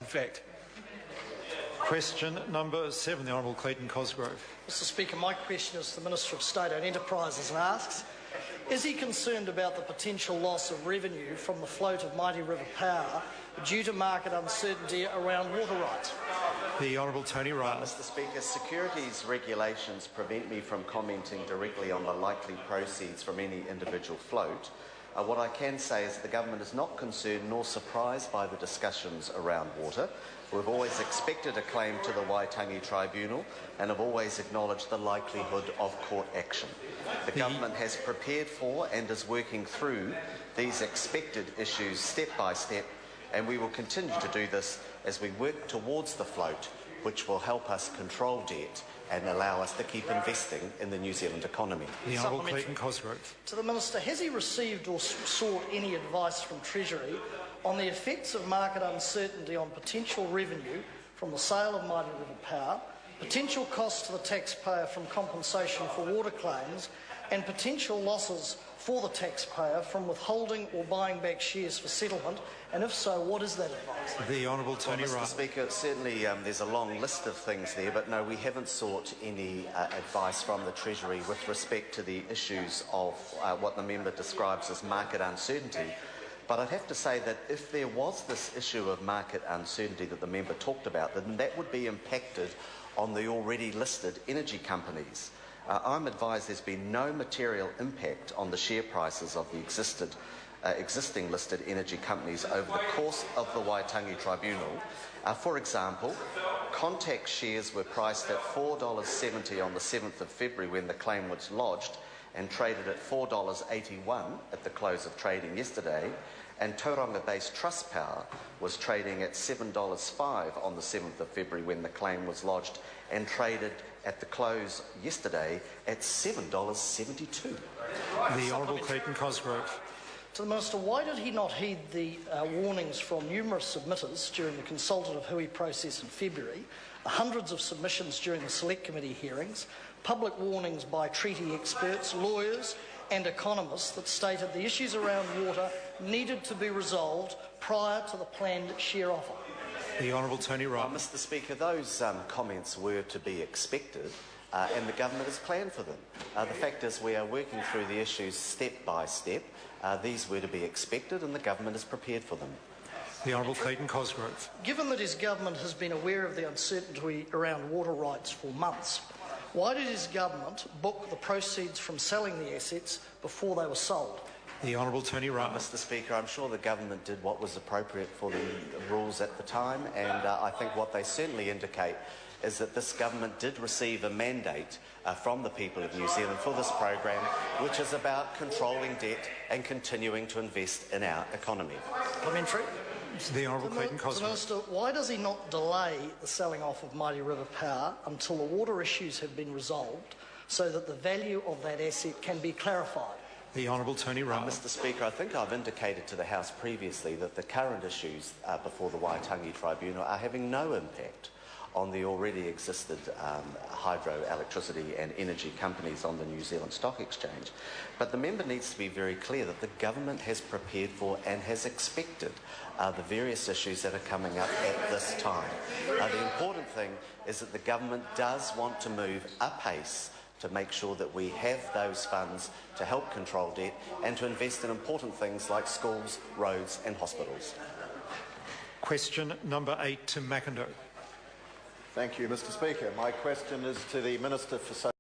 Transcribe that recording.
in fact. Question number 7, the Hon Clayton Cosgrove. Mr Speaker, my question is to the Minister of State-Owned Enterprises and asks, is he concerned about the potential loss of revenue from the float of Mighty River Power due to market uncertainty around water rights? The Honourable Tony Ryall. Mr Speaker, securities regulations prevent me from commenting directly on the likely proceeds from any individual float. What I can say is the government is not concerned nor surprised by the discussions around water. We've always expected a claim to the Waitangi Tribunal and have always acknowledged the likelihood of court action. The government has prepared for and is working through these expected issues step by step, and we will continue to do this as we work towards the float, which will help us control debt and allow us to keep investing in the New Zealand economy. The Honourable Clayton Cosgrove. To the Minister, has he received or sought any advice from Treasury on the effects of market uncertainty on potential revenue from the sale of Mighty River Power, potential costs to the taxpayer from compensation for water claims, and potential losses for the taxpayer from withholding or buying back shares for settlement? And if so, what is that advice? The Honourable Tony Ryall. Mr Speaker, certainly there's a long list of things there, but no, we haven't sought any advice from the Treasury with respect to the issues of what the member describes as market uncertainty. But I'd have to say that if there was this issue of market uncertainty that the member talked about, then that would be impacted on the already listed energy companies. I'm advised there's been no material impact on the share prices of the existing listed energy companies over the course of the Waitangi Tribunal. For example, Contact shares were priced at $4.70 on the 7th of February when the claim was lodged and traded at $4.81 at the close of trading yesterday, and Tauranga-based Trustpower was trading at $7.05 on the 7th of February when the claim was lodged and traded at the close yesterday at $7.72. The Honourable Clayton Cosgrove. To the Minister, why did he not heed the warnings from numerous submitters during the consultative hui process in February, hundreds of submissions during the Select Committee hearings, public warnings by treaty experts, lawyers and economists that stated the issues around water needed to be resolved prior to the planned share offer? The Honourable Tony Ryall. Mr Speaker, those comments were to be expected, and the government has planned for them. The fact is we are working through the issues step by step. These were to be expected and the government is prepared for them. The Honourable Clayton Cosgrove. Given that his government has been aware of the uncertainty around water rights for months, why did his government book the proceeds from selling the assets before they were sold? The Honourable Tony Ryall. Mr Speaker, I'm sure the government did what was appropriate for the rules at the time, and I think what they certainly indicate is that this government did receive a mandate from the people of New Zealand for this program, which is about controlling debt and continuing to invest in our economy. Parliamentary. The Honourable Clayton Cosgrove. Minister, why does he not delay the selling off of Mighty River Power until the water issues have been resolved so that the value of that asset can be clarified? The Honourable Tony Ryall. Mr Speaker, I think I've indicated to the House previously that the current issues before the Waitangi Tribunal are having no impact on the already existed hydro, electricity and energy companies on the New Zealand Stock Exchange. But the member needs to be very clear that the government has prepared for and has expected the various issues that are coming up at this time. The important thing is that the government does want to move apace to make sure that we have those funds to help control debt and to invest in important things like schools, roads and hospitals. Question number 8 to Mackendo. Thank you, Mr Speaker. My question is to the Minister for